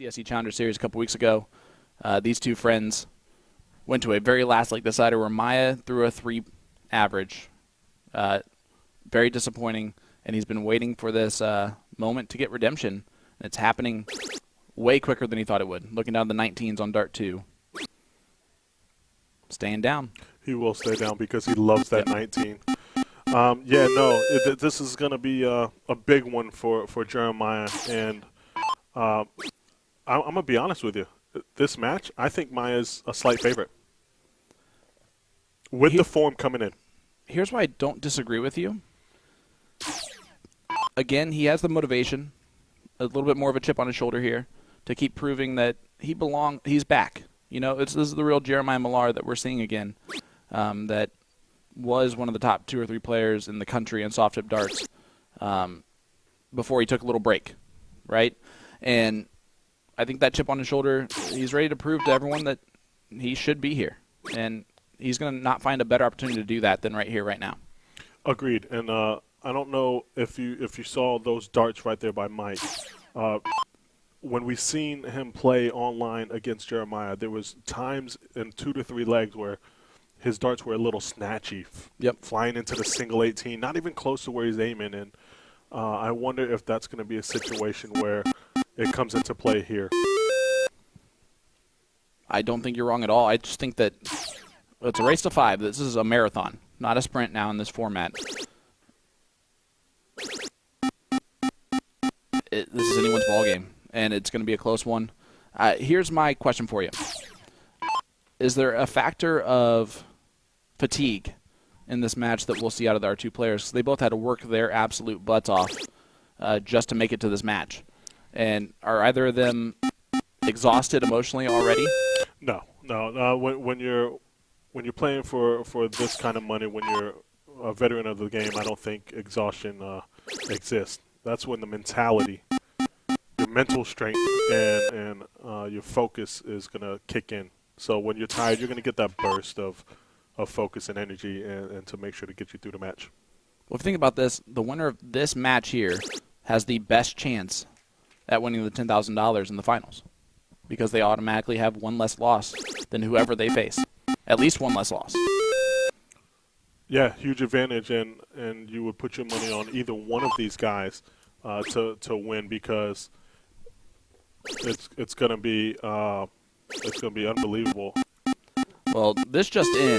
CSI Challenger Series a couple weeks ago. These two friends went to a very last leg decider where Maya threw a 3 average. Very disappointing, and he's been waiting for this moment to get redemption. And it's happening way quicker than he thought it would. Looking down the 19s on dart 2. Staying down. He will stay down because he loves that 19. This is going to be a big one for Jeremiah. And I'm going to be honest with you. This match, I think Maya's a slight favorite with the form coming in. Here's why I don't disagree with you. Again, he has the motivation, a little bit more of a chip on his shoulder here, to keep proving that he's back. This is the real Jeremiah Millar that we're seeing again, that was one of the top 2 or 3 players in the country in soft tip darts before he took a little break, right? And I think that chip on his shoulder, he's ready to prove to everyone that he should be here. And he's going to not find a better opportunity to do that than right here, right now. Agreed. And I don't know if you saw those darts right there by Mike. When we seen him play online against Jeremiah, there was times in 2 to 3 legs where his darts were a little snatchy, flying into the single 18, not even close to where he's aiming. And I wonder if that's going to be a situation where it comes into play here. I don't think you're wrong at all. I just think that it's a race to 5. This is a marathon, not a sprint now in this format. This is anyone's ball game, and it's going to be a close one. Here's my question for you. Is there a factor of fatigue in this match that we'll see out of our 2 players? They both had to work their absolute butts off just to make it to this match. And are either of them exhausted emotionally already? No. When you're playing for this kind of money, when you're a veteran of the game, I don't think exhaustion exists. That's when the mentality, your mental strength, and your focus is going to kick in. So when you're tired, you're going to get that burst of focus and energy and to make sure to get you through the match. Well, if you think about this, the winner of this match here has the best chance at winning the $10,000 in the finals because they automatically have 1 less loss than whoever they face. At least 1 less loss. Yeah, huge advantage, and you would put your money on either one of these guys to win because it's going to be unbelievable. Well, this just in,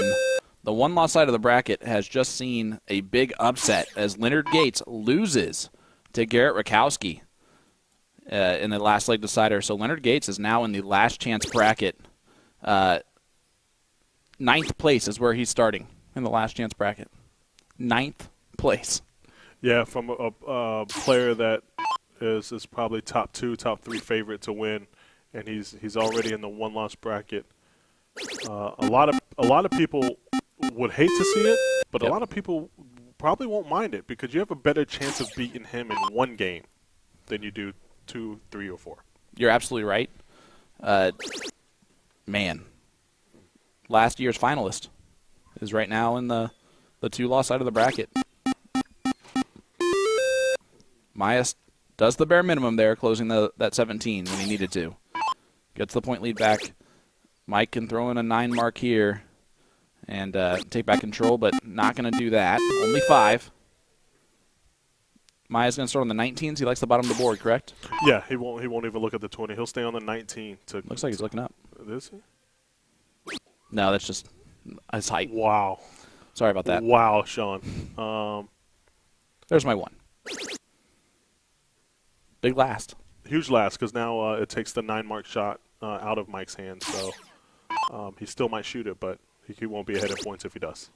the 1-loss side of the bracket has just seen a big upset as Leonard Gates loses to Garrett Rakowski in the last leg decider. So Leonard Gates is now in the last chance bracket. 9th place is where he's starting in the last chance bracket. 9th place. Yeah, from a player that is probably top 2, top 3 favorite to win, and he's already in the 1-loss bracket. A lot of people would hate to see it, but a lot of people probably won't mind it because you have a better chance of beating him in 1 game than you do 2, 3, or 4. You're absolutely right. Last year's finalist is right now in the 2-loss side of the bracket. Maya does the bare minimum there, closing that 17 when he needed to. Gets the point lead back. Mike can throw in a 9 mark here and take back control, but not going to do that. Only 5. Maya's going to start on the 19s. He likes the bottom of the board, correct? Yeah, he won't even look at the 20. He'll stay on the 19. Looks like he's looking up. Is he? No, that's just his height. Wow. Sorry about that. Wow, Sean. There's my 1. Big last. Huge last because now it takes the 9 mark shot out of Mike's hand. So he still might shoot it, but he won't be ahead in points if he does.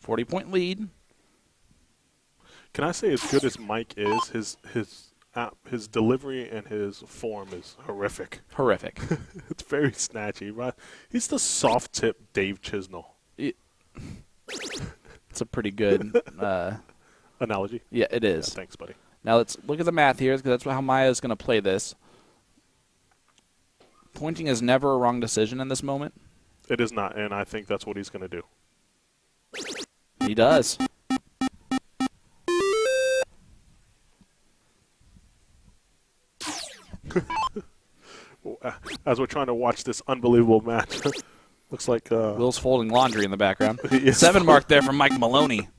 .40 lead. Can I say, as good as Mike is, his delivery and his form is horrific. Horrific. It's very snatchy, right? He's the soft tip Dave Chisnell. It's a pretty good analogy. Yeah, it is. Yeah, thanks, buddy. Now let's look at the math here because that's how Maya is going to play this. Pointing is never a wrong decision in this moment. It is not, and I think that's what he's going to do. He does. As we're trying to watch this unbelievable match, looks like Will's folding laundry in the background. Yes. 7 mark there from Mike Maloney.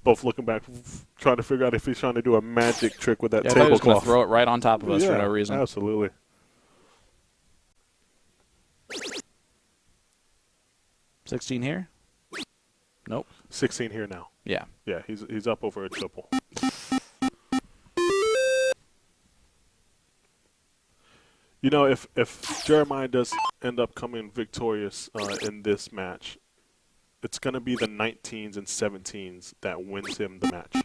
Both looking back, trying to figure out if he's trying to do a magic trick with that I thought he was going to tablecloth. throw it right on top of us for no reason. Absolutely. $16 here? Nope. 16 here now. Yeah. Yeah, he's up over a triple. You know, if Jeremiah does end up coming victorious in this match, it's going to be the 19s and 17s that wins him the match.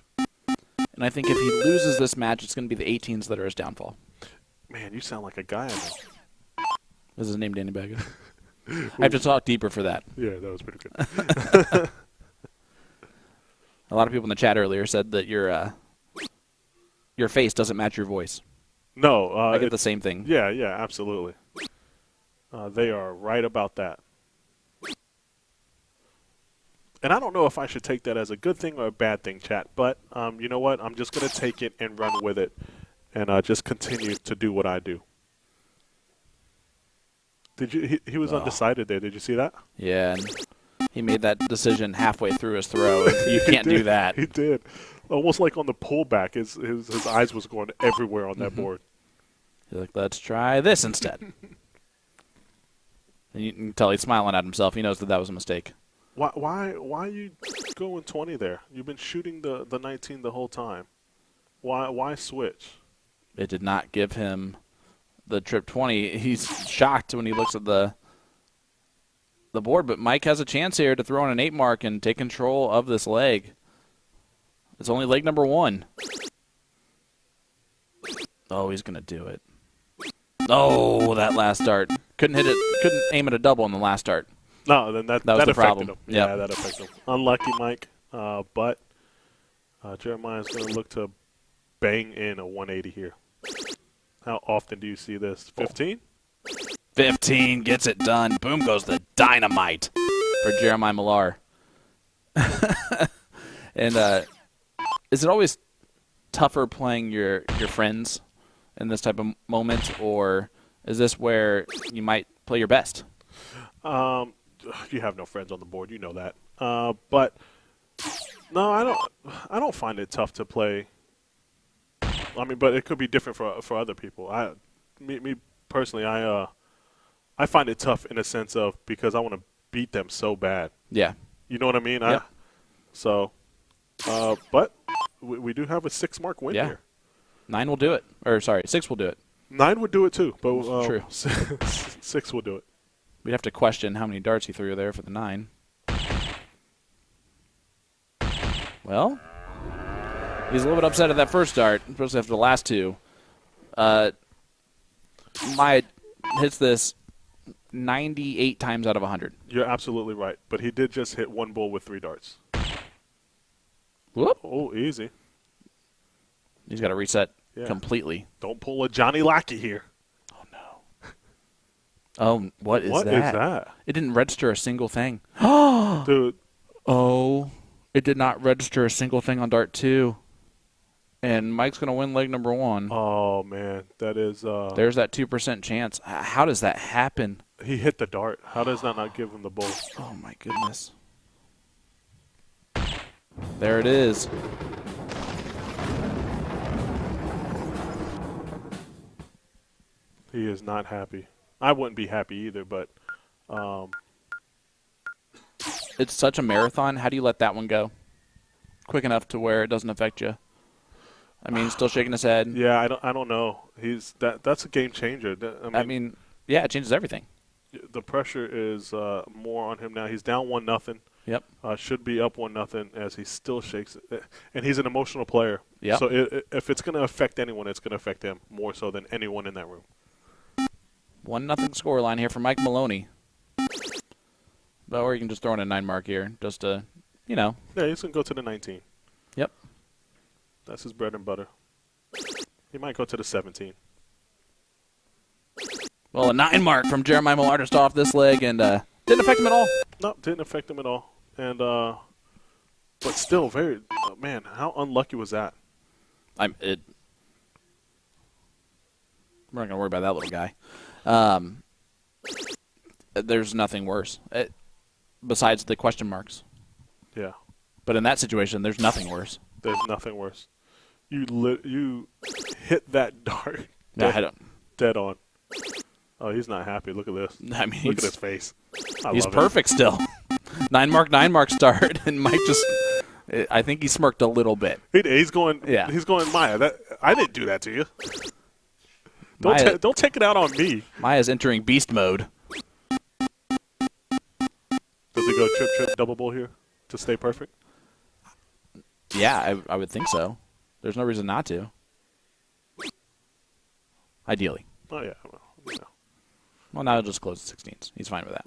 And I think if he loses this match, it's going to be the 18s that are his downfall. Man, you sound like a guy I know. This is his name, Danny Baggish. I have to talk deeper for that. Yeah, that was pretty good. A lot of people in the chat earlier said that your face doesn't match your voice. No. I get the same thing. Yeah, absolutely. They are right about that. And I don't know if I should take that as a good thing or a bad thing, chat. But you know what? I'm just going to take it and run with it and just continue to do what I do. Did you? He was undecided there. Did you see that? Yeah, and he made that decision halfway through his throw. You can't do that. He did. Almost like on the pullback, his eyes was going everywhere on that board. He's like, let's try this instead. And you can tell he's smiling at himself. He knows that was a mistake. Why are you going 20 there? You've been shooting the 19 the whole time. Why switch? It did not give him the trip 20. He's shocked when he looks at the board, but Mike has a chance here to throw in an 8 mark and take control of this leg. It's only leg number 1. Oh, he's going to do it. Oh, that last dart. Couldn't aim at a double in the last dart. No, then that was the affected problem. him. Yep. Yeah, that affected him. Unlucky, Mike. But Jeremiah's going to look to bang in a 180 here. How often do you see this? 15? 15 gets it done. Boom goes the dynamite for Jeremiah Millar. And is it always tougher playing your friends in this type of moment, or is this where you might play your best? You have no friends on the board, you know that. But no, I don't find it tough to play. I mean, but it could be different for other people. Me personally, I find it tough in a sense of because I want to beat them so bad. Yeah. You know what I mean? Yeah. But we do have a 6 mark win here. 9 will do it. Or, sorry, 6 will do it. 9 would do it too, but True. 6 will do it. We'd have to question how many darts he threw there for the 9. Well, he's a little bit upset at that first dart, especially after the last 2. Maya hits this 98 times out of 100. You're absolutely right, but he did just hit 1 bull with 3 darts. Whoop. Oh, easy. He's got to reset completely. Don't pull a Johnny Lackey here. Oh, no. Oh, what is that? What is that? It didn't register a single thing. Dude. Oh, it did not register a single thing on dart 2. And Mike's going to win leg number 1. Oh, man. That is... There's that 2% chance. How does that happen? He hit the dart. How does that not give him the bull? Oh, my goodness. There it is. He is not happy. I wouldn't be happy either, but... It's such a marathon. How do you let that one go? Quick enough to where it doesn't affect you. I mean, he's still shaking his head. Yeah, I don't know. That's a game changer. I mean, yeah, it changes everything. The pressure is more on him now. He's down 1-0. Yep. Should be up 1-0 as he still shakes it. And he's an emotional player. Yep. So if it's going to affect anyone, it's going to affect him more so than anyone in that room. 1-0 scoreline here for Mike Maloney. Or you can just throw in a 9 mark here, just to, Yeah, he's going to go to the 19. Yep. That's his bread and butter. He might go to the 17. Well, a 9 mark from Jeremiah Millar to start off this leg, and didn't affect him at all. No, didn't affect him at all. And but still, man, how unlucky was that? We're not going to worry about that little guy. There's nothing worse besides the question marks. Yeah. But in that situation, there's nothing worse. There's nothing worse. You hit that dart. Yeah, I don't. Dead on. Oh, he's not happy. Look at this. I mean, Look at his face. He's perfect still. 9 mark start, and Mike just. I think he smirked a little bit. He's going. Yeah. He's going. Maya, I didn't do that to you. Don't take it out on me. Maya's entering beast mode. Does he go trip, double bull here to stay perfect? Yeah, I would think so. There's no reason not to. Ideally. Oh, yeah. Well, now he'll just close the 16s. He's fine with that.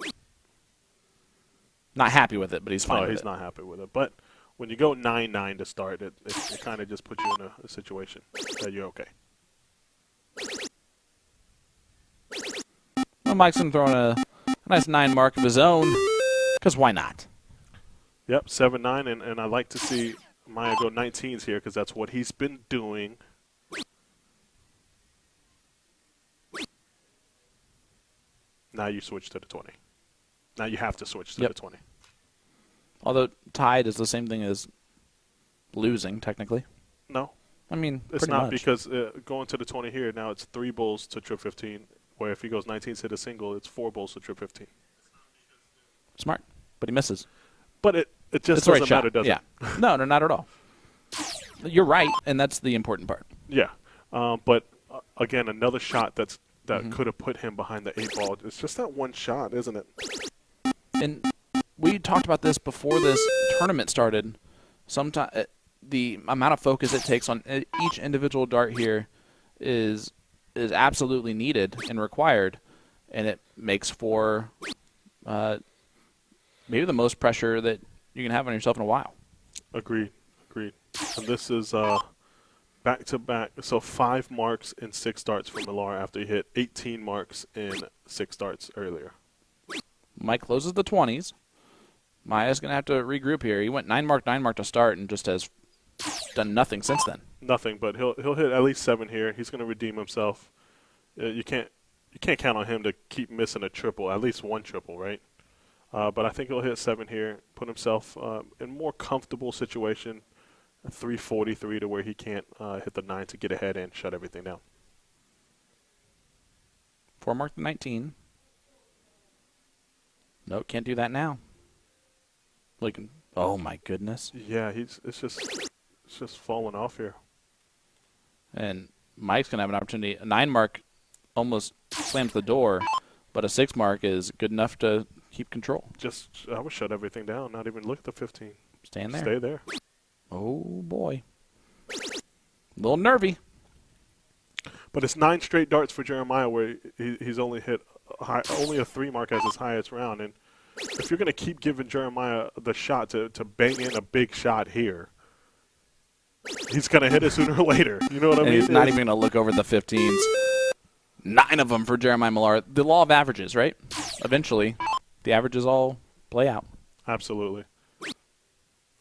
Not happy with it, but he's fine with it. No, he's not happy with it. But when you go 9-9 to start, it kind of just puts you in a situation that you're okay. Well, Mike's going to throw in a nice 9 mark of his own, because why not? Yep, 7-9, and I like to see Maya go 19s here because that's what he's been doing. Now you switch to the 20. Now you have to switch to the 20. Although tied is the same thing as losing, technically. No. I mean, it's not much. Because going to the 20 here, now it's 3 bulls to trip 15, where if he goes 19s hit a single, it's 4 bulls to trip 15. Smart, but he misses. But it just it's doesn't matter, does it? Yeah. No, not at all. You're right, and that's the important part. Yeah. But, again, another shot that could have put him behind the 8 ball. It's just that one shot, isn't it? And we talked about this before this tournament started. Sometimes the amount of focus it takes on each individual dart here is absolutely needed and required, and it makes for maybe the most pressure that you can have on yourself in a while. Agreed. And this is back-to-back, so 5 marks in 6 darts for Millar after he hit 18 marks in 6 darts earlier. Mike closes the 20s. Maya's going to have to regroup here. He went 9 mark to start and just has done nothing since then. Nothing, but he'll hit at least 7 here. He's going to redeem himself. You can't count on him to keep missing a triple, at least one triple, right? But I think he'll hit 7 here, put himself in a more comfortable situation, 343 to where he can't hit the 9 to get ahead and shut everything down. 4 mark to 19. Nope, can't do that now. Oh my goodness. Yeah, it's just falling off here. And Mike's gonna have an opportunity. A 9 mark almost slams the door, but a 6 mark is good enough to keep control. I would shut everything down, not even look at the 15. Stand there. Stay there. Oh boy. A little nervy. But it's 9 straight darts for Jeremiah where he's only hit only a 3 mark as his highest round. And if you're going to keep giving Jeremiah the shot to bang in a big shot here, he's going to hit it sooner or later. You know what I mean? He's not even going to look over the 15s. 9 of them for Jeremiah Millar. The law of averages, right? Eventually, the averages all play out. Absolutely.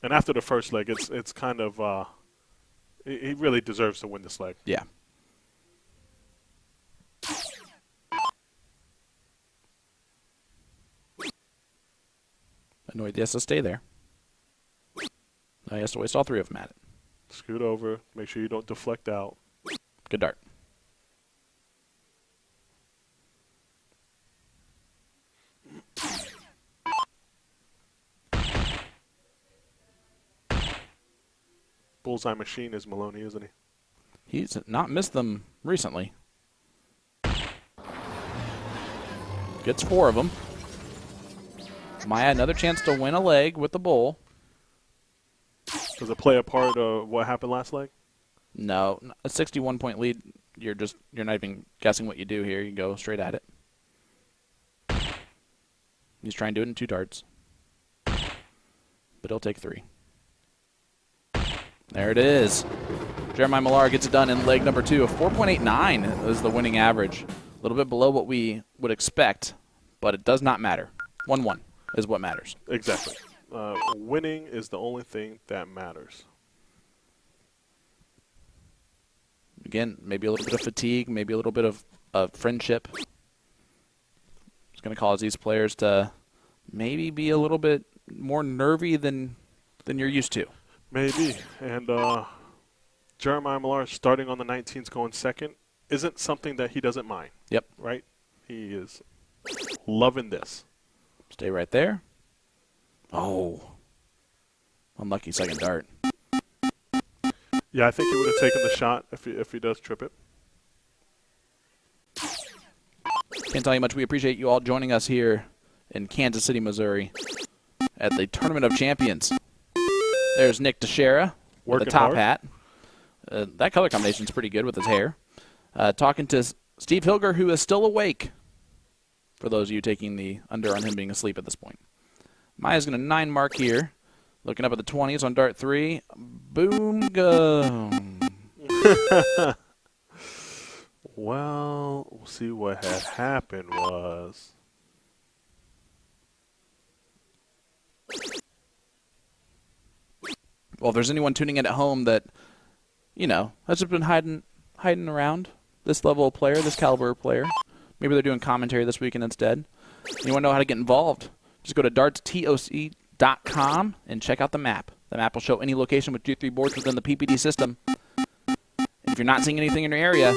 And after the first leg, it's kind of he really deserves to win this leg. Yeah. Annoyed he has to stay there. He has to waste all 3 of them at it. Scoot over. Make sure you don't deflect out. Good dart. Bullseye machine is Maloney, isn't he? He's not missed them recently. Gets 4 of them. Maya, another chance to win a leg with the bull. Does it play a part of what happened last leg? No, a 61-point lead. You're not even guessing what you do here. You go straight at it. He's trying to do it in 2 darts, but he'll take 3. There it is. Jeremiah Millar gets it done in leg number 2. A 4.89 is the winning average. A little bit below what we would expect, but it does not matter. 1-1 is what matters. Exactly. Winning is the only thing that matters. Again, maybe a little bit of fatigue, maybe a little bit of friendship. It's going to cause these players to maybe be a little bit more nervy than you're used to. Maybe. And Jeremiah Millar starting on the 19s going second isn't something that he doesn't mind. Yep. Right? He is loving this. Stay right there. Oh. Unlucky second dart. Yeah, I think he would have taken the shot if he does trip it. Can't tell you much. We appreciate you all joining us here in Kansas City, Missouri at the Tournament of Champions. There's Nick Dichiria with a top hat. That color combination is pretty good with his hair. Talking to Steve Hilger, who is still awake, for those of you taking the under on him being asleep at this point. Maya's going to 9 mark here. Looking up at the 20s on dart 3. Boom, go. Well, we'll see what had happened was. Well, if there's anyone tuning in at home that, has just been hiding around this level of player, this caliber of player, maybe they're doing commentary this weekend instead. You want to know how to get involved? Just go to dartstoc.com and check out the map. The map will show any location with G3 boards within the PPD system. If you're not seeing anything in your area,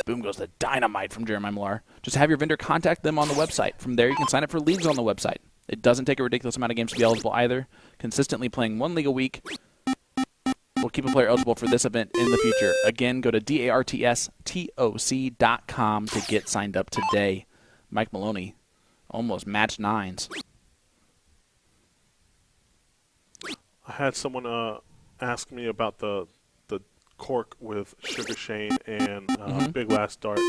boom goes the dynamite from Jeremiah Millar. Just have your vendor contact them on the website. From there, you can sign up for leagues on the website. It doesn't take a ridiculous amount of games to be eligible either. Consistently playing 1 league a week will keep a player eligible for this event in the future. Again, go to dartstoc.com to get signed up today. Mike Maloney, almost match 9s. I had someone ask me about the cork with Sugar Shane and Big Last Dart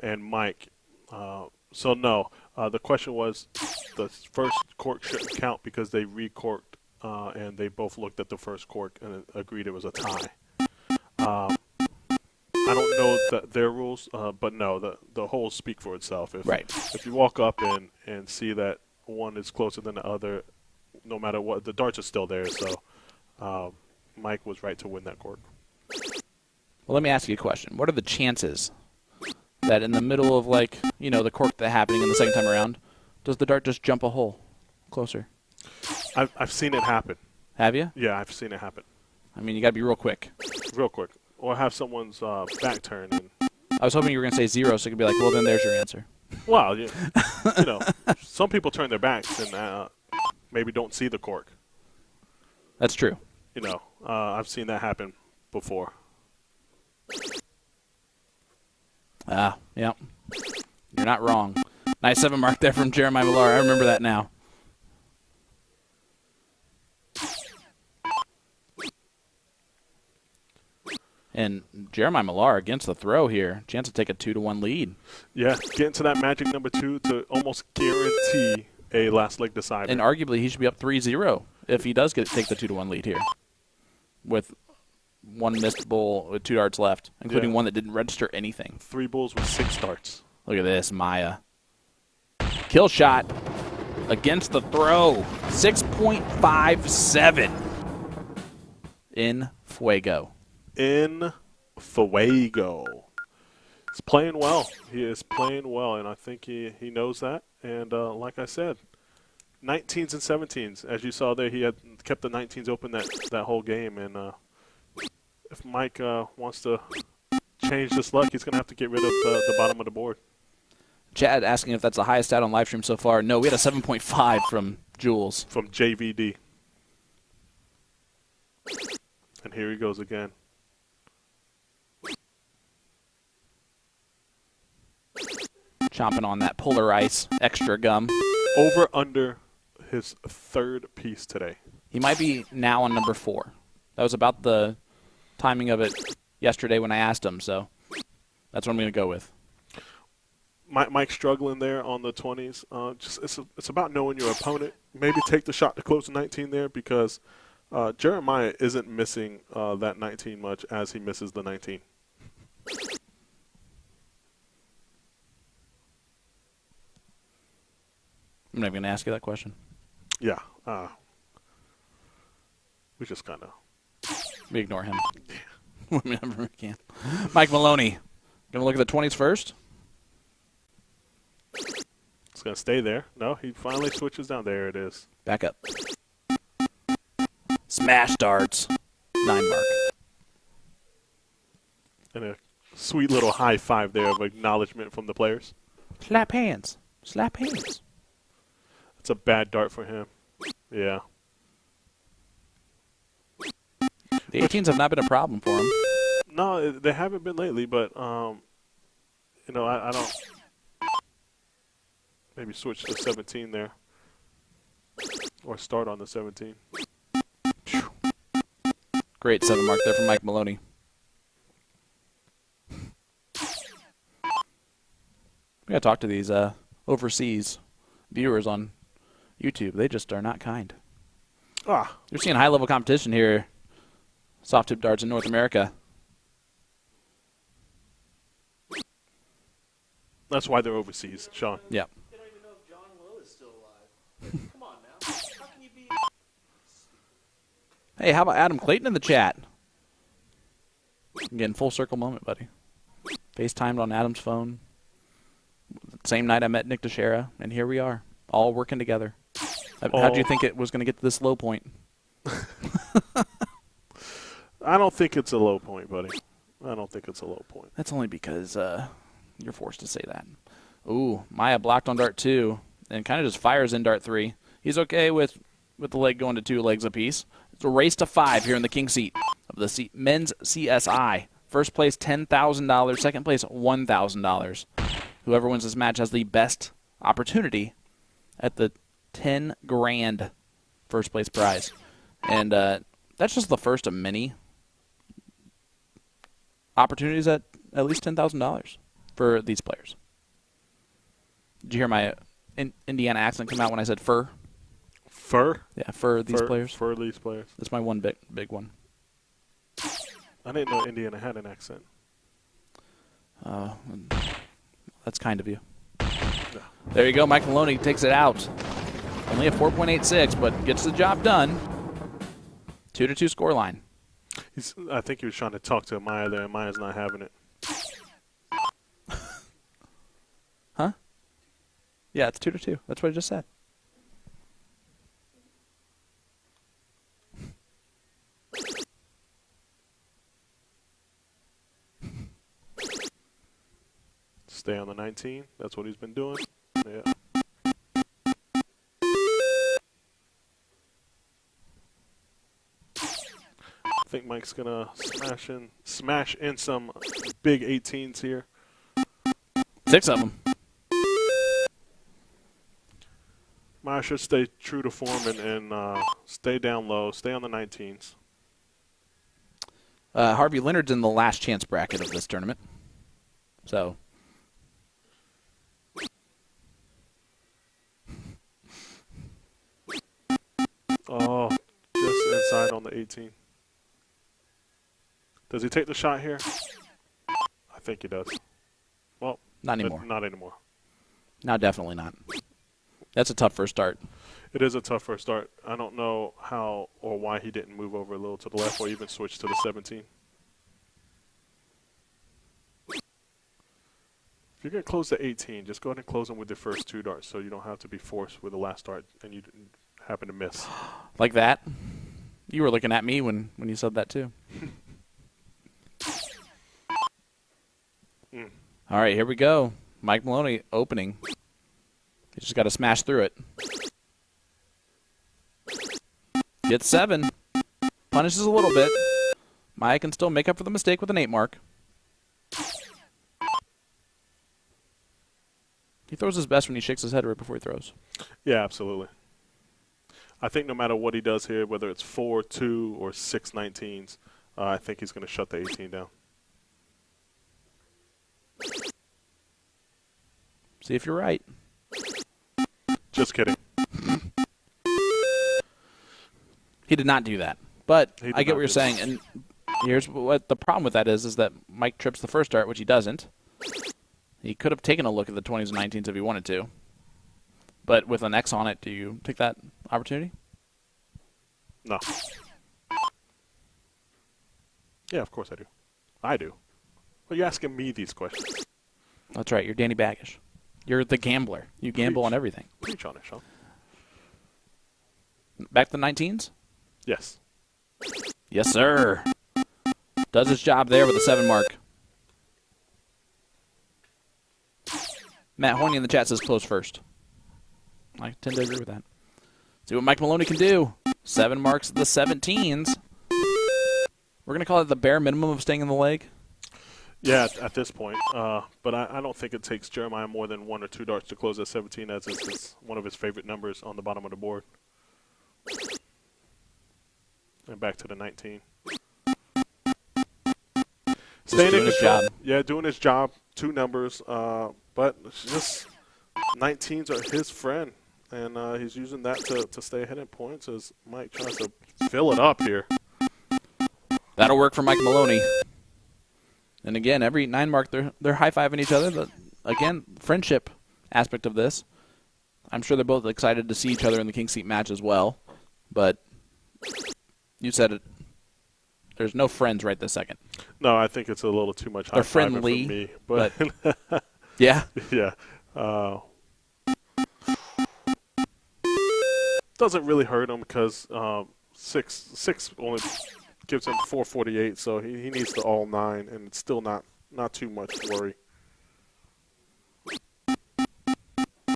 and Mike. So no, the question was the first cork shouldn't count because they recorked and they both looked at the first cork and agreed it was a tie. I don't know their rules, but no, the holes speak for itself. If you walk up and see that one is closer than the other, no matter what, the darts are still there. So Mike was right to win that cork. Well, let me ask you a question. What are the chances that in the middle of, the cork that happening in the second time around, does the dart just jump a hole closer? I've seen it happen. Have you? Yeah, I've seen it happen. I mean, you got to be real quick. Real quick. Or have someone's back turn. I was hoping you were going to say 0, so you could be like, well, then there's your answer. Well, yeah, some people turn their backs and maybe don't see the cork. That's true. I've seen that happen before. Yeah. You're not wrong. Nice 7 mark there from Jeremiah Millar. I remember that now. And Jeremiah Millar against the throw here. Chance to take a 2-1 lead. Yeah, getting to that magic number 2 to almost guarantee a last leg decider. And arguably he should be up 3-0 if he does take the 2-1 lead here. With 1 missed bull with 2 darts left, including one that didn't register anything. 3 bulls with 6 darts. Look at this, Maya. Kill shot against the throw. 6.57 in Fuego. In Fuego. He's playing well. He is playing well, and I think he knows that. And like I said, 19s and 17s. As you saw there, he had kept the 19s open that whole game. And if Mike wants to change this luck, he's going to have to get rid of the bottom of the board. Chad asking if that's the highest stat on live stream so far. No, we had a 7.5 from Jules. From JVD. And here he goes again. Chomping on that polar ice, extra gum. Over under his 3rd piece today. He might be now on number 4. That was about the timing of it yesterday when I asked him, so that's what I'm going to go with. Mike struggling there on the 20s. It's about knowing your opponent. Maybe take the shot to close the 19 there because Jeremiah isn't missing that 19 much as he misses the 19. I'm not even going to ask you that question. Yeah. We just kind of... We ignore him. Whenever we can. Mike Maloney. Going to look at the 20s first? It's going to stay there. No, he finally switches down. There it is. Back up. Smash darts. 9 mark. And a sweet little high five there of acknowledgement from the players. Slap hands. Slap hands. It's a bad dart for him. Yeah. The 18s have not been a problem for him. No, they haven't been lately, but, you know, I don't. Maybe switch to 17 there. Or start on the 17. Great 7 mark there from Mike Maloney. We got to talk to these overseas viewers on YouTube. They just are not kind. You're seeing high-level competition here. Soft tip darts in North America. That's why they're overseas, Sean. Yeah. They don't even know if John Will is still alive. Come on now. How can you be... Hey, how about Adam Clayton in the chat? Again, full circle moment, buddy. FaceTimed on Adam's phone. Same night I met Nick Dichiria, and here we are, all working together. How do you think it was going to get to this low point? I don't think it's a low point, buddy. I don't think it's a low point. That's only because you're forced to say that. Ooh, Maya blocked on dart 2 and kind of just fires in dart 3. He's okay with the leg going to 2 legs apiece. It's a race to 5 here in the king seat of the men's CSI. First place, $10,000. Second place, $1,000. Whoever wins this match has the best opportunity at the 10 grand first place prize. And that's just the first of many opportunities at least $10,000 for these players. Did you hear my Indiana accent come out when I said fur? Fur? Yeah, fur these players. Fur these players. That's my one big one. I didn't know Indiana had an accent. That's kind of you. There you go. Mike Maloney takes it out. Only a 4.86, but gets the job done. 2-2 scoreline. I think he was trying to talk to Maya there, and Maya's not having it. Huh? Yeah, it's 2-2. That's what I just said. Stay on the 19. That's what he's been doing. Yeah. I think Mike's gonna smash in some big 18s here. 6 of them. Maya should stay true to form and stay down low, stay on the 19s. Harvey Leonard's in the last chance bracket of this tournament. So... Oh, just inside on the 18. Does he take the shot here? I think he does. Well, not anymore. Not anymore. No, definitely not. That's a tough first start. It is a tough first start. I don't know how or why he didn't move over a little to the left or even switch to the 17. If you're going to close the 18, just go ahead and close them with the first 2 darts so you don't have to be forced with the last dart and you happen to miss. Like that? You were looking at me when you said that too. All right, here we go. Mike Maloney opening. He just got to smash through it. Gets 7. Punishes a little bit. Maya can still make up for the mistake with an 8 mark. He throws his best when he shakes his head right before he throws. Yeah, absolutely. I think no matter what he does here, whether it's 4, 2, or 6 19s, I think he's going to shut the 18 down. See if you're right. Just kidding. He did not do that. But He did I get not what you're do saying. And here's what the problem with that is that Mike trips the first dart, which he doesn't. He could have taken a look at the 20s and 19s if he wanted to. But with an X on it, do you take that opportunity? No. Yeah, of course I do. I do. Well, you're asking me these questions. That's right. You're Danny Baggish. You're the gambler. You gamble on everything. Preach on it, Sean. Back to the 19s? Yes. Yes, sir. Does his job there with a 7 mark. Matt Horney in the chat says close first. I tend to agree with that. See what Mike Maloney can do. 7 marks at the 17s. We're going to call it the bare minimum of staying in the leg. Yeah, at this point. But I don't think it takes Jeremiah more than 1 or 2 darts to close at 17, as it's one of his favorite numbers on the bottom of the board. And back to the 19. Just doing his job. Yeah, doing his job. 2 numbers. But it's just 19s are his friend. And he's using that to stay ahead in points as Mike tries to fill it up here. That'll work for Mike Maloney. And again, every 9 mark, they're high-fiving each other. But again, friendship aspect of this. I'm sure they're both excited to see each other in the King Seat match as well. But you said it. There's no friends right this second. No, I think it's a little too much high-fiving friendly, for me. But yeah. Yeah. Doesn't really hurt him because 6 only gives him 448, so he needs the all 9, and it's still not too much worry.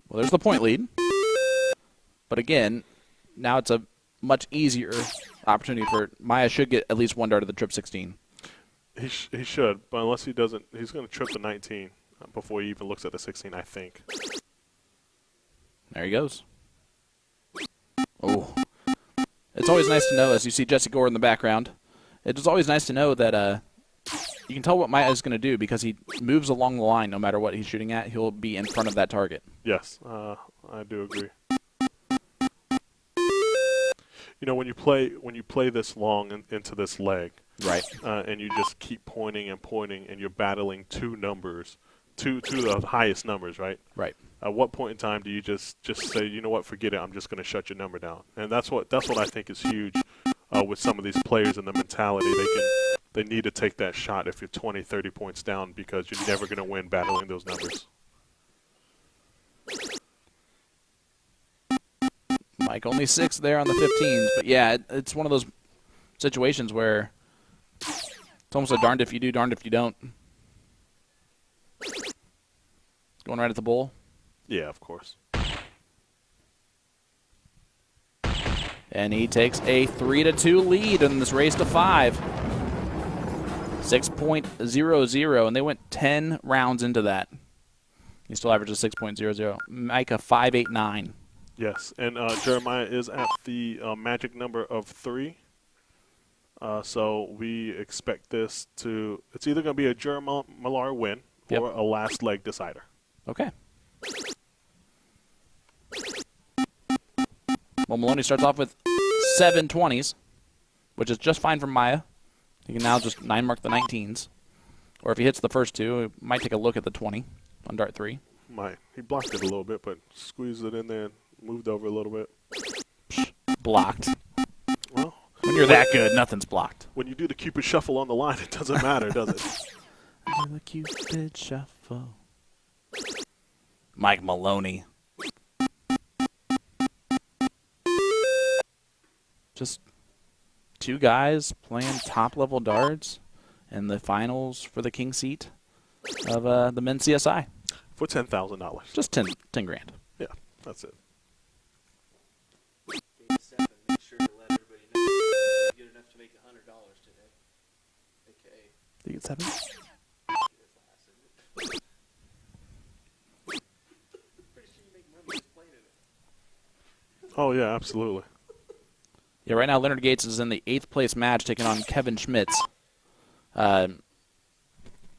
Well, there's the point lead. But again, now it's a much easier opportunity for Maya should get at least 1 dart of the trip 16. He should, but unless he doesn't, he's going to trip the 19 before he even looks at the 16, I think. There he goes. Oh. It's always nice to know, as you see Jesse Gore in the background, it's always nice to know that you can tell what Maya is going to do because he moves along the line no matter what he's shooting at. He'll be in front of that target. Yes, I do agree. You know, when you play this long into this leg, right, and you just keep pointing and pointing, and you're battling 2 numbers, two of the highest numbers, right? Right. At what point in time do you just say, you know what, forget it, I'm just going to shut your number down? And that's what I think is huge with some of these players and the mentality. They need to take that shot if you're 20, 30 points down because you're never going to win battling those numbers. Mike only 6 there on the 15s, but yeah, it's one of those situations where it's almost a darned if you do, darned if you don't. Going right at the bull. Yeah, of course. And he takes a 3-2 lead in this race to 5. 6.00, and they went 10 rounds into that. He still averages 6.00. Mike a 5.89. Yes, and Jeremiah is at the magic number of 3. So we expect this to – it's either going to be a Jeremiah Millar win or a last leg decider. Okay. Well, Maloney starts off with 7 20s, which is just fine for Maya. He can now just 9 mark the 19s. Or if he hits the first 2, he might take a look at the 20 on dart 3. Might. He blocked it a little bit, but squeezed it in there and moved over a little bit. Blocked. Well, when you're that good, nothing's blocked. When you do the Cupid Shuffle on the line, it doesn't matter, does it? Do the Cupid Shuffle. Mike Maloney. Just 2 guys playing top-level darts in the finals for the King Seat of the men's CSI. For $10,000. Just 10 grand. Yeah, that's it. Game 7, make sure to let everybody know you're good enough to make $100 today. Okay. Did you get 7? Pretty sure you make money just playing in it. Oh, yeah, absolutely. Yeah, right now Leonard Gates is in the 8th place match taking on Kevin Schmitz. That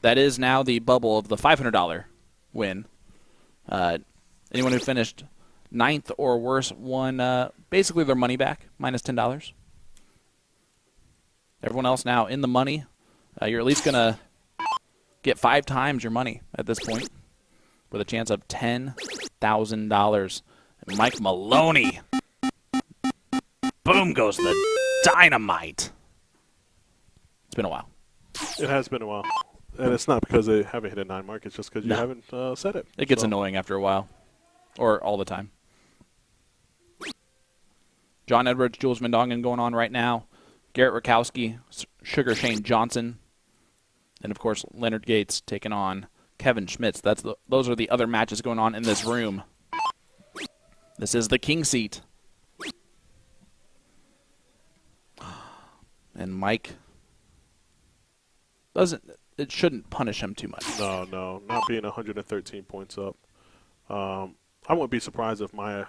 is now the bubble of the $500 win. Anyone who finished 9th or worse won basically their money back, minus $10. Everyone else now in the money. You're at least going to get 5 times your money at this point with a chance of $10,000. And Mike Maloney. Boom goes the dynamite. It's been a while. It has been a while. And it's not because they haven't hit a 9 mark. It's just because you No. haven't set it. It gets So, annoying after a while, or all the time. John Edwards, Jules Mendongan going on right now. Garrett Rakowski, Sugar Shane Johnson, and of course Leonard Gates taking on Kevin Schmitz. Those are the other matches going on in this room. This is the king seat. And Mike it shouldn't punish him too much. No, not being 113 points up. I wouldn't be surprised if Maya.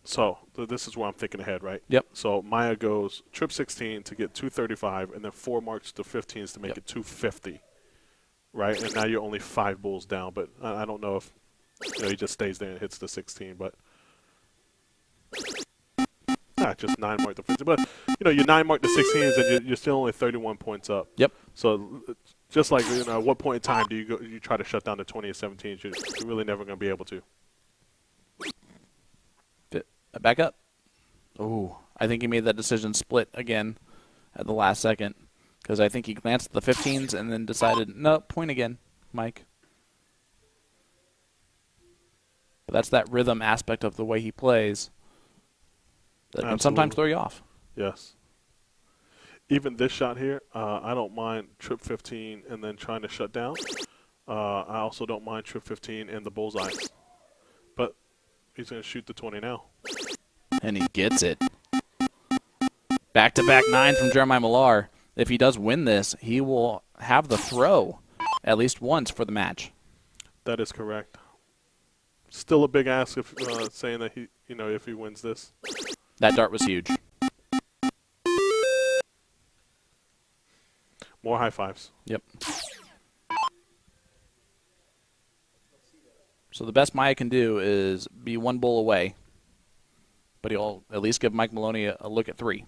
So this is where I'm thinking ahead, right? Yep. So Maya goes trip 16 to get 235, and then 4 marks to 15s to make it 250, right? And now you're only 5 bulls down. But I don't know if he just stays there and hits the 16, but. Just 9 mark to 15. But, you 9 mark to 16s and you're still only 31 points up. Yep. So just like, at what point in time do you try to shut down the 20 and 17s? You're really never going to be able to. Back up. Oh, I think he made that decision split again at the last second because I think he glanced at the 15s and then decided, no, point again, Mike. But that's that rhythm aspect of the way he plays. That can sometimes throw you off. Yes. Even this shot here, I don't mind trip 15 and then trying to shut down. I also don't mind trip 15 and the bullseye. But he's going to shoot the 20 now. And he gets it. Back-to-back 9 from Jeremiah Millar. If he does win this, he will have the throw at least once for the match. That is correct. Still a big ask if saying that he, if he wins this. That dart was huge. More high fives. Yep. So the best Maya can do is be 1 bull away, but he'll at least give Mike Maloney a look at 3.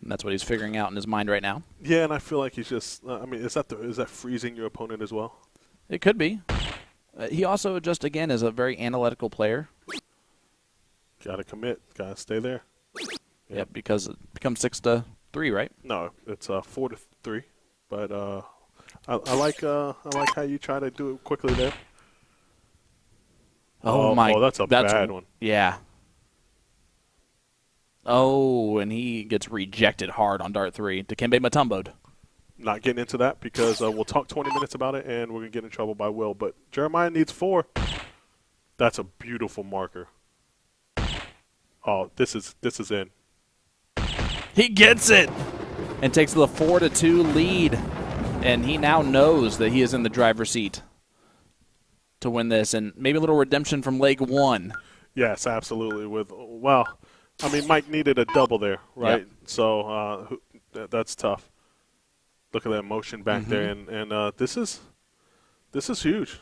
And that's what he's figuring out in his mind right now. Yeah, and I feel like he's just. Is that freezing your opponent as well? It could be. He also just again is a very analytical player. Got to commit. Got to stay there. Yep, because it becomes 6-3, right? No, it's 4-3. But I like how you try to do it quickly there. Oh my! That's a bad one. Yeah. Oh, and he gets rejected hard on dart 3. Dikembe Mutombo'd. Not getting into that because we'll talk 20 minutes about it and we're going to get in trouble by Will. But Jeremiah needs 4. That's a beautiful marker. Oh, this is in. He gets it and takes the 4-2 lead. And he now knows that he is in the driver's seat to win this. And maybe a little redemption from leg 1. Yes, absolutely. Mike needed a double there, right? Yep. So that's tough. Look at that motion back there, and this is huge.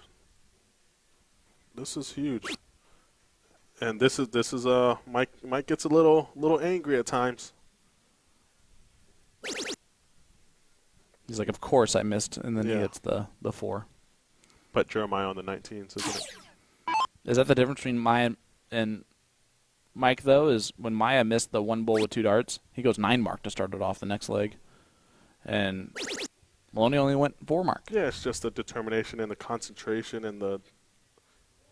This is huge, and this is Mike gets a little angry at times. He's like, of course I missed, and then he hits the 4. But Jeremiah on the 19s, isn't it? Is that the difference between Maya and Mike, though, is when Maya missed the 1 bull with 2 darts, he goes 9 mark to start it off the next leg. And Maloney only went 4 mark. Yeah, it's just the determination and the concentration and the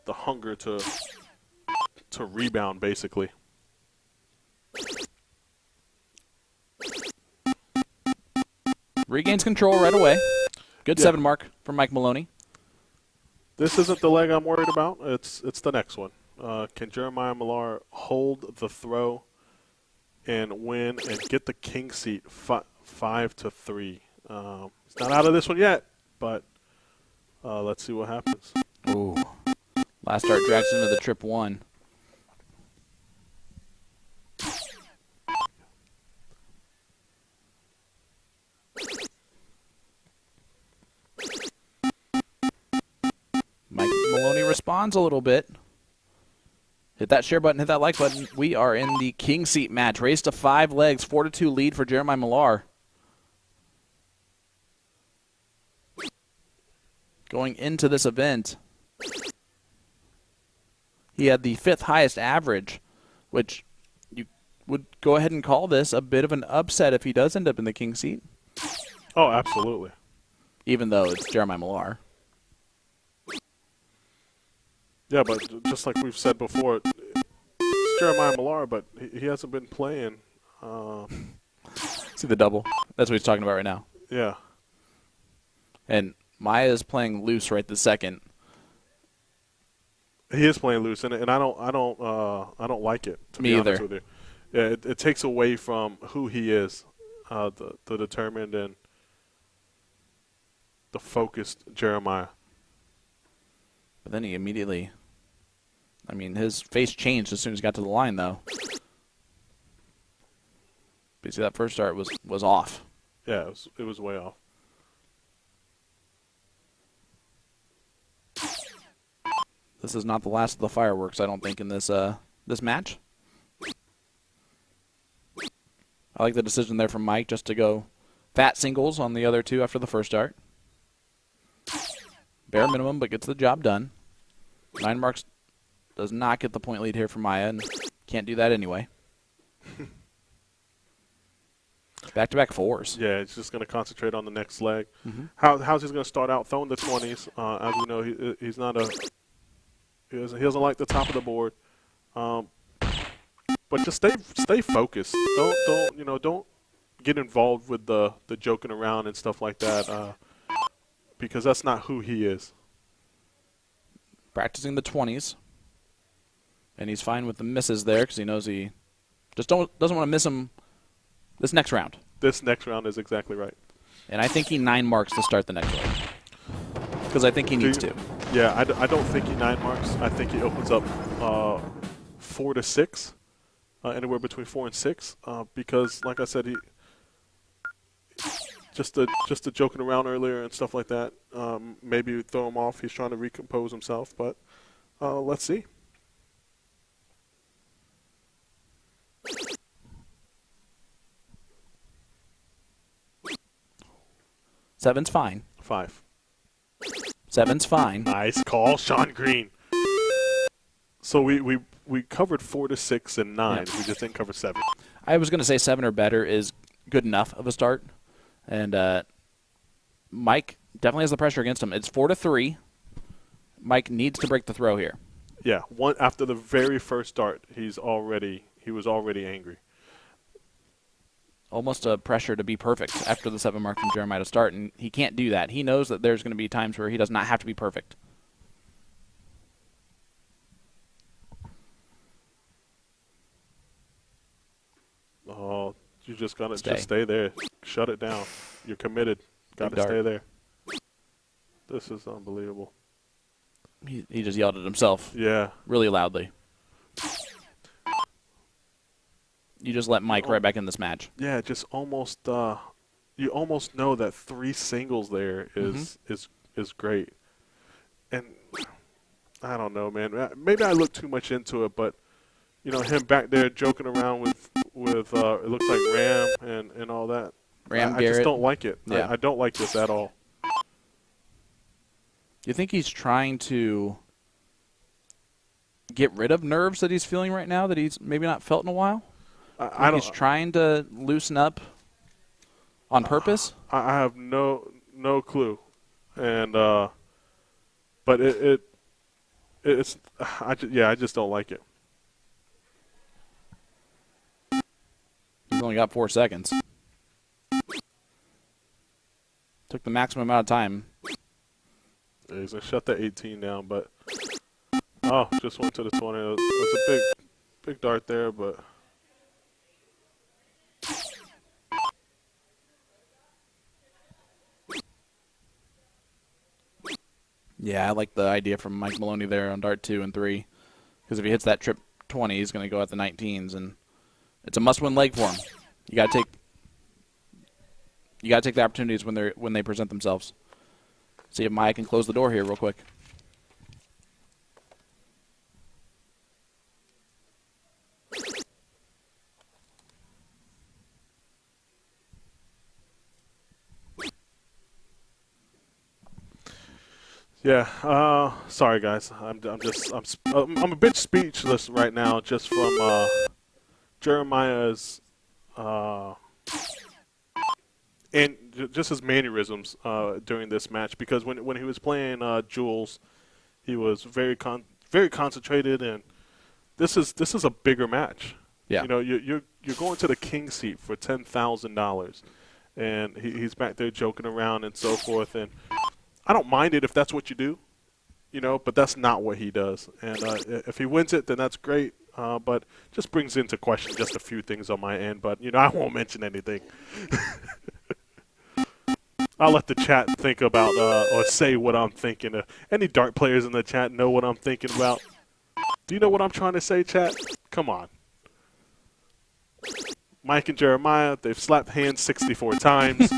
hunger to rebound, basically. Regains control right away. Good 7 mark from Mike Maloney. This isn't the leg I'm worried about. It's the next one. Can Jeremiah Millar hold the throw and win and get the king seat 5-3? He's not out of this one yet, but let's see what happens. Ooh. Last dart drags into the trip 1. Mike Maloney responds a little bit. Hit that share button, hit that like button. We are in the king seat match. Race to 5 legs, 4-2 lead for Jeremiah Millar. Going into this event, he had the 5th highest average, which would go ahead and call this a bit of an upset if he does end up in the king seat, Oh, absolutely. even though it's Jeremiah Millar. Yeah, but just like we've said before, it's Jeremiah Millar, but he hasn't been playing. See the double? That's what he's talking about right now. Yeah. And Maya is playing loose right this second. He is playing loose, and I don't like it. To Me be either. honest with you, yeah, it takes away from who he is, the determined and the focused Jeremiah. But then he immediately, I mean, his face changed as soon as he got to the line, though. But you see, that first start was off. Yeah, it was way off. This is not the last of the fireworks, I don't think, in this this match. I like the decision there from Mike just to go fat singles on the other two after the first start. Bare minimum, but gets the job done. 9 marks does not get the point lead here for Maya, and can't do that anyway. Back-to-back fours. Yeah, it's just going to concentrate on the next leg. Mm-hmm. How's he going to start out throwing the 20s? As we know, he's not he doesn't like the top of the board. But just stay focused. Don't get involved with the joking around and stuff like that, because that's not who he is. Practicing the 20s. And he's fine with the misses there because he knows he just doesn't want to miss them this next round. This next round is exactly right. And I think he 9 marks to start the next leg. Because I think he needs to. Yeah, I don't think he 9 marks. I think he opens up 4 to 6, anywhere between 4 and 6, because, like I said, he just the joking around earlier and stuff like that. Maybe throw him off. He's trying to recompose himself, but let's see. Seven's fine. 5. 7's fine. Nice call, Sean Green. So we covered 4 to 6 and 9. Yeah. We just didn't cover 7. I was going to say 7 or better is good enough of a start. And Mike definitely has the pressure against him. It's 4 to 3. Mike needs to break the throw here. Yeah, after the very first start, he was already angry. Almost a pressure to be perfect after the 7 mark from Jeremiah to start, and he can't do that. He knows that there's going to be times where he does not have to be perfect. Oh, you just got to just stay there. Shut it down. You're committed. Got to stay there. This is unbelievable. He just yelled at himself. Yeah. Really loudly. You just let Mike right back in this match. Yeah, just almost you almost know that 3 singles there is great. And I don't know, man. Maybe I look too much into it, but him back there joking around with it looks like Ram and all that. Ram I Garrett. just don't like it. Yeah. I don't like this at all. You think he's trying to get rid of nerves that he's feeling right now that he's maybe not felt in a while? I don't. He's trying to loosen up on purpose? I have no clue, and but it's I just don't like it. He's only got 4 seconds. Took the maximum amount of time. Yeah, he's gonna shut that 18 down, but just went to the 20. It was a big dart there, but. Yeah, I like the idea from Mike Maloney there on dart 2 and 3. Because if he hits that trip 20, he's going to go at the 19s, and it's a must-win leg for him. You got to take the opportunities when they present themselves. See if Maya can close the door here real quick. Yeah, sorry guys. I'm a bit speechless right now just from Jeremiah's and just his mannerisms during this match, because when he was playing Jules, he was very concentrated, and this is a bigger match. Yeah. You know, you're going to the king seat for $10,000, and he's back there joking around and so forth. And I don't mind it if that's what you do, you know, but that's not what he does. And if he wins it, then that's great. But just brings into question just a few things on my end. But, you know, I won't mention anything. I'll let the chat think about or say what I'm thinking. Any dart players in the chat know what I'm thinking about. Do you know what I'm trying to say, chat? Come on. Mike and Jeremiah, they've slapped hands 64 times.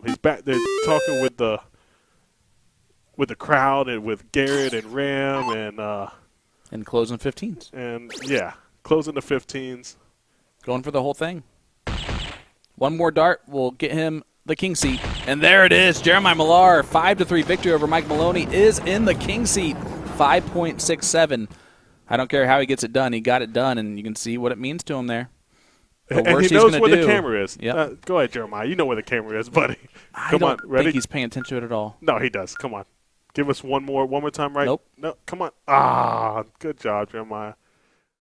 He's back there talking with the crowd and with Garrett and Ram And closing 15s. and yeah, closing the 15s. Going for the whole thing. One more dart will get him the king seat. And there it is. Jeremiah Millar, 5-3 victory over Mike Maloney, is in the king seat. 5.67. I don't care how he gets it done. He got it done, and you can see what it means to him there. The And worst he knows he's where gonna the do. camera is. Yep. Go ahead, Jeremiah. You know where the camera is, buddy. I Come don't on, ready? think he's paying attention to it at all. No, he does. Come on. Give us one more time, right? Nope. No, come on. Ah, good job, Jeremiah.